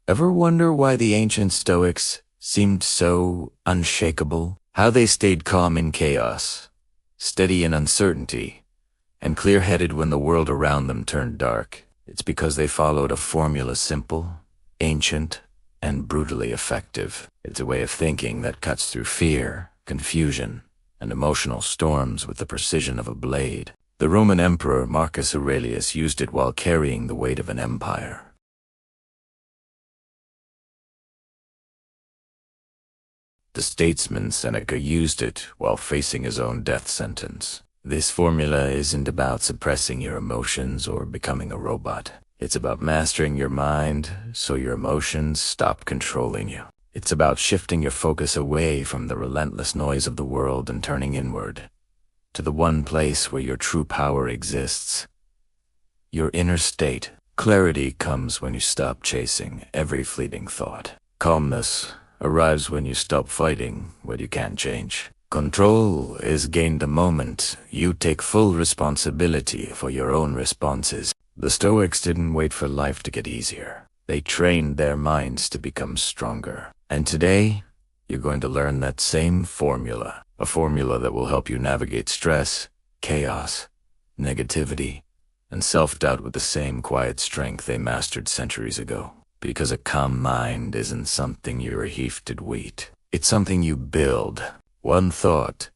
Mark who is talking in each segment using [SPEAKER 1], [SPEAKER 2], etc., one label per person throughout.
[SPEAKER 1] Ever wonder why the ancient Stoics seemed so unshakable? How they stayed calm in chaos, steady in uncertainty, and clear-headed when the world around them turned dark? It's because they followed a formula simple, ancient, and brutally effective. It's a way of thinking that cuts through fear, confusion, and emotional storms with the precision of a blade. The Roman emperor Marcus Aurelius used it while carrying the weight of an empire. The statesman Seneca used it while facing his own death sentence. This formula isn't about suppressing your emotions or becoming a robot. It's about mastering your mind so your emotions stop controlling you. It's about shifting your focus away from the relentless noise of the world and turning inward, to the one place where your true power exists. Your inner state. Clarity comes when you stop chasing every fleeting thought. Calmness arrives when you stop fighting what you can't change. Control is gained the moment you take full responsibility for your own responses. The Stoics didn't wait for life to get easier. They trained their minds to become stronger. And today, you're going to learn that same formula. A formula that will help you navigate stress, chaos, negativity, and self-doubt with the same quiet strength they mastered centuries ago. Because a calm mind isn't something you're heaped wheat. It's something you build. One thought,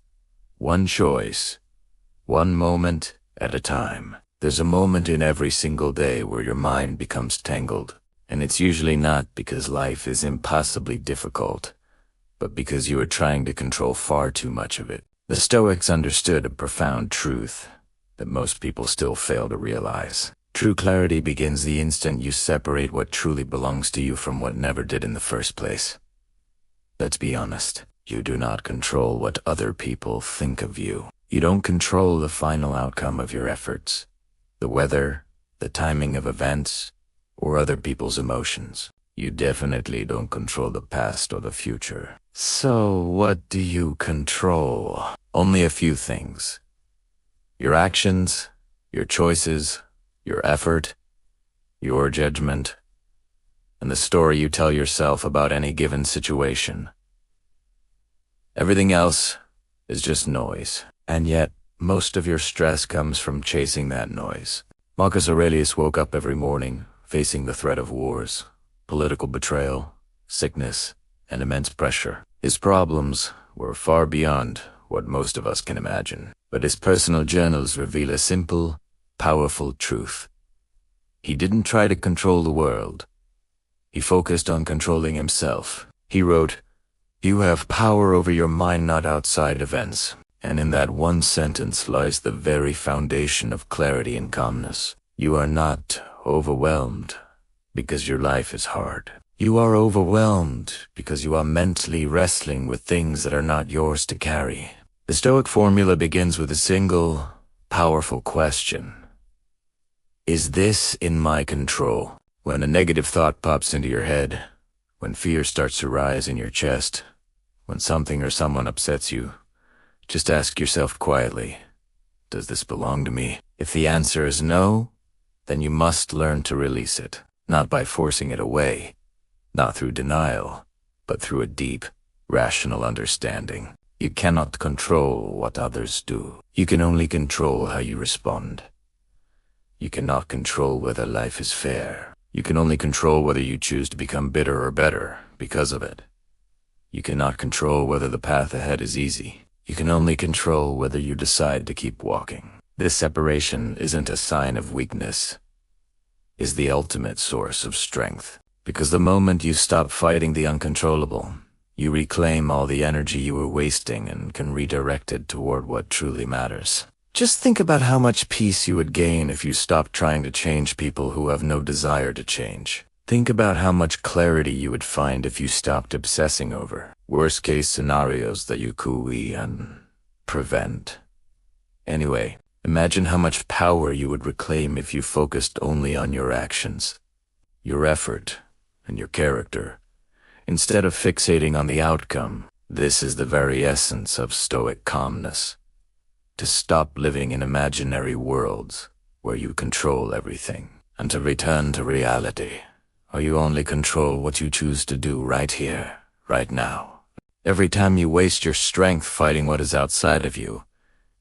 [SPEAKER 1] one choice, one moment at a time. There's a moment in every single day where your mind becomes tangled. And it's usually not because life is impossibly difficult, but because you are trying to control far too much of it. The Stoics understood a profound truth that most people still fail to realize. True clarity begins the instant you separate what truly belongs to you from what never did in the first place. Let's be honest. You do not control what other people think of you. You don't control the final outcome of your efforts, the weather, the timing of events, or other people's emotions. You definitely don't control the past or the future. So what do you control? Only a few things. Your actions, your choices, your effort, your judgment, and the story you tell yourself about any given situation. Everything else is just noise. And yet, most of your stress comes from chasing that noise. Marcus Aurelius woke up every morning facing the threat of wars, political betrayal, sickness, and immense pressure. His problems were far beyond what most of us can imagine. But his personal journals reveal a simple, powerful truth. He didn't try to control the world. He focused on controlling himself. He wrote, "You have power over your mind, not outside events." And in that one sentence lies the very foundation of clarity and calmness. You are not overwhelmed because your life is hard. You are overwhelmed because you are mentally wrestling with things that are not yours to carry. The Stoic formula begins with a single, powerful question. Is this in my control? When a negative thought pops into your head, when fear starts to rise in your chest, when something or someone upsets you, just ask yourself quietly, does this belong to me? If the answer is no, then you must learn to release it, not by forcing it away, not through denial, but through a deep, rational understanding. You cannot control what others do. You can only control how you respond. You cannot control whether life is fair. You can only control whether you choose to become bitter or better because of it. You cannot control whether the path ahead is easy. You can only control whether you decide to keep walking. This separation isn't a sign of weakness. It's the ultimate source of strength. Because the moment you stop fighting the uncontrollable, you reclaim all the energy you were wasting and can redirect it toward what truly matters. Just think about how much peace you would gain if you stopped trying to change people who have no desire to change. Think about how much clarity you would find if you stopped obsessing over worst-case scenarios that you could and prevent. Anyway, imagine how much power you would reclaim if you focused only on your actions, your effort, and your character, instead of fixating on the outcome. This is the very essence of Stoic calmness. To stop living in imaginary worlds where you control everything, and to return to reality, or you only control what you choose to do right here, right now. Every time you waste your strength fighting what is outside of you,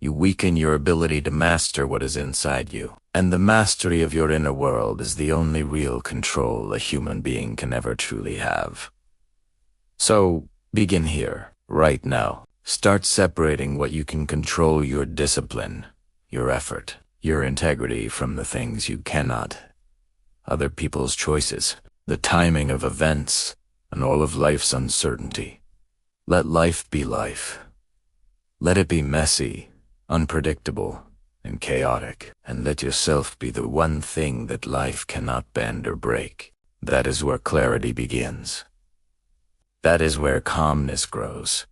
[SPEAKER 1] you weaken your ability to master what is inside you. And the mastery of your inner world is the only real control a human being can ever truly have. So, begin here, right now. Start separating what you can control: your discipline, your effort, your integrity, from the things you cannot. Other people's choices, the timing of events, and all of life's uncertainty. Let life be life. Let it be messy, unpredictable, and chaotic, and let yourself be the one thing that life cannot bend or break. That is where clarity begins. That is where calmness grows.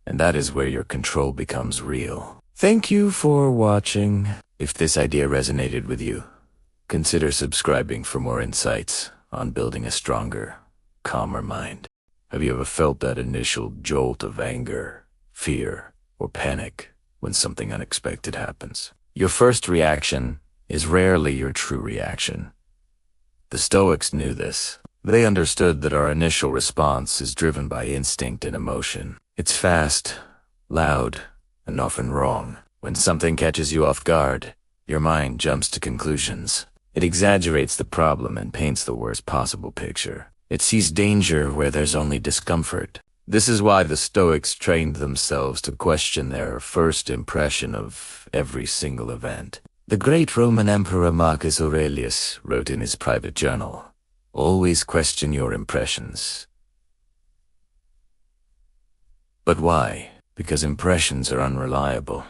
[SPEAKER 1] And that is where your control becomes real. Thank you for watching. If this idea resonated with you, consider subscribing for more insights on building a stronger, calmer mind. Have you ever felt that initial jolt of anger, fear, or panic when something unexpected happens? Your first reaction is rarely your true reaction. The Stoics knew this. They understood that our initial response is driven by instinct and emotion. It's fast, loud, and often wrong. When something catches you off guard, your mind jumps to conclusions. It exaggerates the problem and paints the worst possible picture. It sees danger where there's only discomfort. This is why the Stoics trained themselves to question their first impression of every single event. The great Roman Emperor Marcus Aurelius wrote in his private journal, "Always question your impressions." But why? Because impressions are unreliable.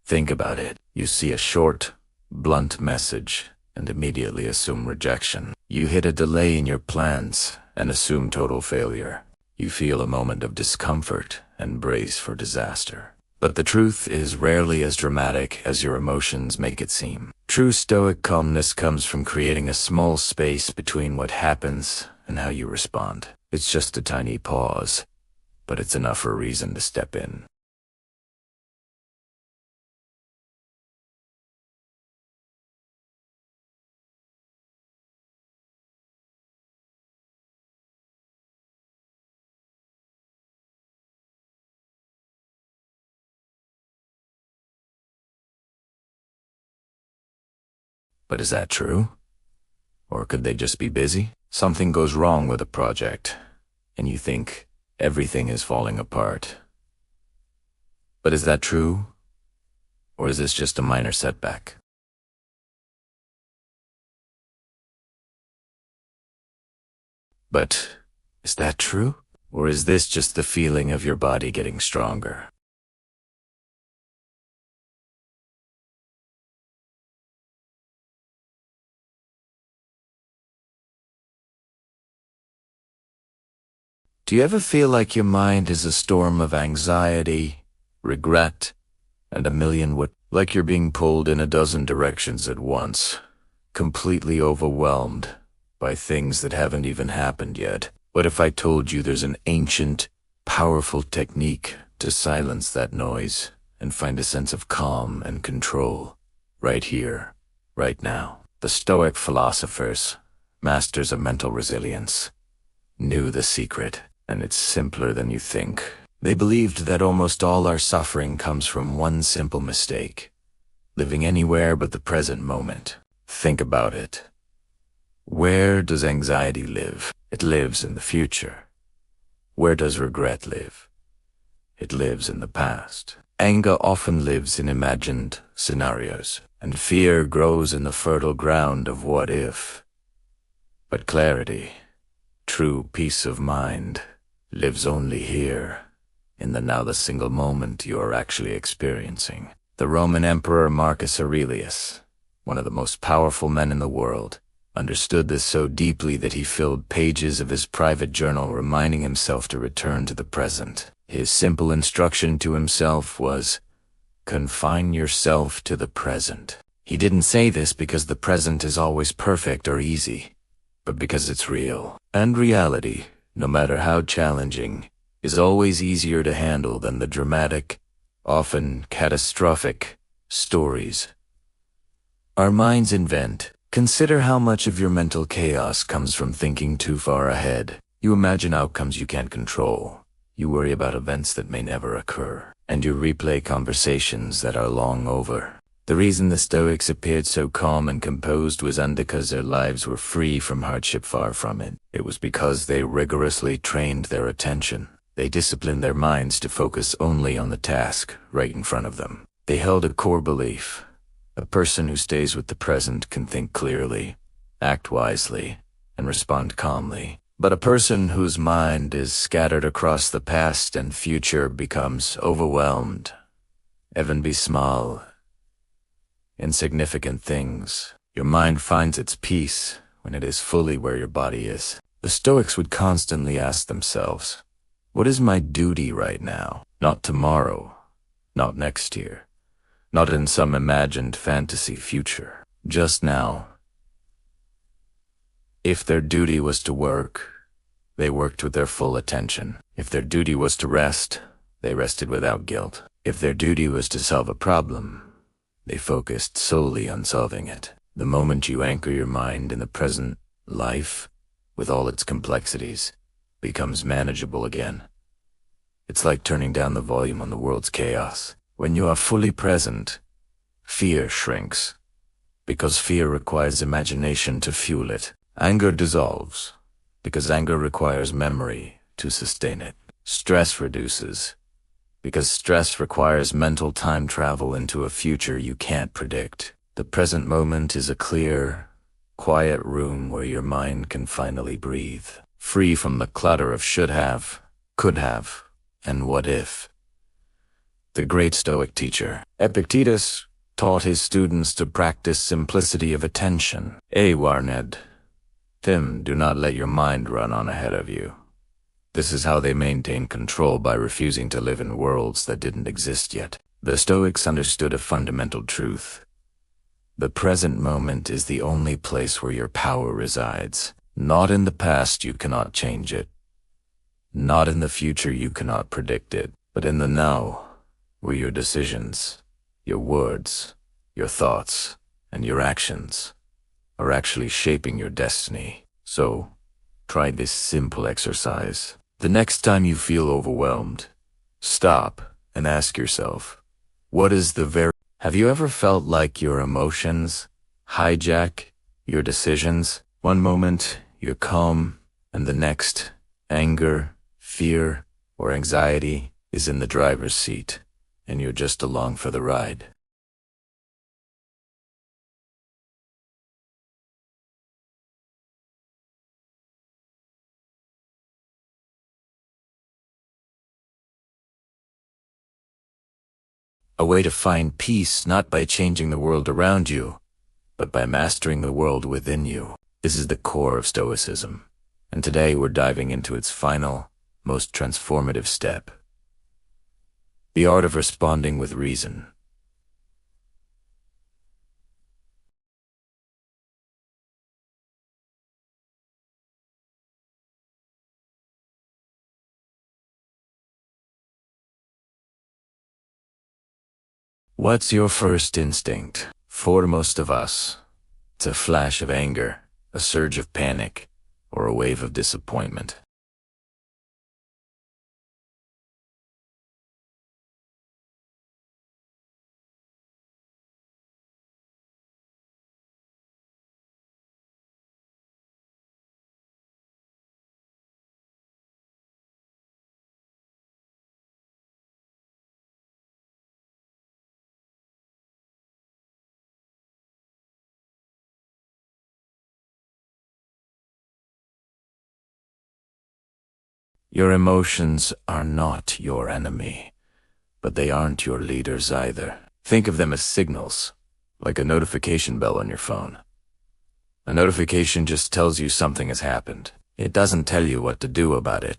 [SPEAKER 1] Think about it. You see a short, blunt message and immediately assume rejection. You hit a delay in your plans and assume total failure. You feel a moment of discomfort and brace for disaster. But the truth is rarely as dramatic as your emotions make it seem. True Stoic calmness comes from creating a small space between what happens and how you respond. It's just a tiny pause, but it's enough for a reason to step in. But is that true? Or could they just be busy? Something goes wrong with a project, and you think everything is falling apart. But is that true? Or is this just a minor setback? But is that true? Or is this just the feeling of your body getting stronger? Do you ever feel like your mind is a storm of anxiety, regret, and a million like you're being pulled in a dozen directions at once, completely overwhelmed by things that haven't even happened yet? What if I told you there's an ancient, powerful technique to silence that noise and find a sense of calm and control right here, right now? The Stoic philosophers, masters of mental resilience, knew the secret. And it's simpler than you think. They believed that almost all our suffering comes from one simple mistake: living anywhere but the present moment. Think about it. Where does anxiety live? It lives in the future. Where does regret live? It lives in the past. Anger often lives in imagined scenarios, and fear grows in the fertile ground of what if. But clarity, true peace of mind, lives only here, in the now, the single moment you are actually experiencing. The Roman Emperor Marcus Aurelius, one of the most powerful men in the world, understood this so deeply that he filled pages of his private journal reminding himself to return to the present. His simple instruction to himself was, confine yourself to the present. He didn't say this because the present is always perfect or easy, but because it's real. And reality, no matter how challenging, is always easier to handle than the dramatic, often catastrophic, stories our minds invent Consider how much of your mental chaos comes from thinking too far ahead. You imagine outcomes you can't control. You worry about events that may never occur. And you replay conversations that are long over. The reason the Stoics appeared so calm and composed was because their lives were free from hardship, far from it. It was because they rigorously trained their attention. They disciplined their minds to focus only on the task right in front of them. They held a core belief. A person who stays with the present can think clearly, act wisely, and respond calmly. But a person whose mind is scattered across the past and future becomes overwhelmed. Even by small, insignificant things. Your mind finds its peace when it is fully where your body is. The Stoics would constantly ask themselves, what is my duty right now? Not tomorrow, not next year, not in some imagined fantasy future. Just now. If their duty was to work, they worked with their full attention. If their duty was to rest, they rested without guilt. If their duty was to solve a problem, they focused solely on solving it. The moment you anchor your mind in the present, life, with all its complexities, becomes manageable again. It's like turning down the volume on the world's chaos. When you are fully present, fear shrinks, because fear requires imagination to fuel it. Anger dissolves, because anger requires memory to sustain it. Stress reduces, because stress requires mental time travel into a future you can't predict. The present moment is a clear, quiet room where your mind can finally breathe, free from the clutter of should have, could have, and what if. The great Stoic teacher, Epictetus, taught his students to practice simplicity of attention. Warned them, do not let your mind run on ahead of you. This is how they maintain control, by refusing to live in worlds that didn't exist yet. The Stoics understood a fundamental truth. The present moment is the only place where your power resides. Not in the past, you cannot change it. Not in the future, you cannot predict it. But in the now, where your decisions, your words, your thoughts, and your actions are actually shaping your destiny. So, try this simple exercise. The next time you feel overwhelmed, stop and ask yourself, what is the very... Have you ever felt like your emotions hijack your decisions? One moment, you're calm, and the next, anger, fear, or anxiety is in the driver's seat, and you're just along for the ride. A way to find peace, not by changing the world around you, but by mastering the world within you. This is the core of Stoicism, and today we're diving into its final, most transformative step: the art of responding with reason. What's your first instinct? For most of us, it's a flash of anger, a surge of panic, or a wave of disappointment. Your emotions are not your enemy, but they aren't your leaders either. Think of them as signals, like a notification bell on your phone. A notification just tells you something has happened. It doesn't tell you what to do about it.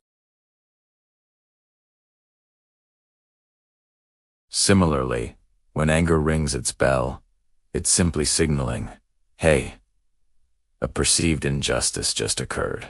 [SPEAKER 1] Similarly, when anger rings its bell, it's simply signaling, hey, a perceived injustice just occurred.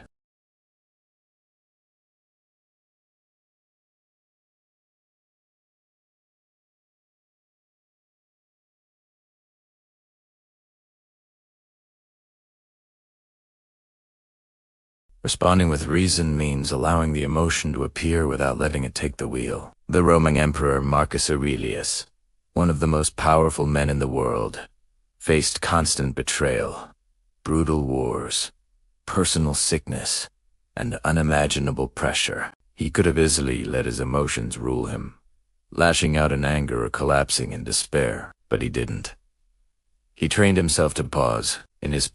[SPEAKER 1] Responding with reason means allowing the emotion to appear without letting it take the wheel. The Roman Emperor Marcus Aurelius, one of the most powerful men in the world, faced constant betrayal, brutal wars, personal sickness, and unimaginable pressure. He could have easily let his emotions rule him, lashing out in anger or collapsing in despair, but he didn't. He trained himself to pause in his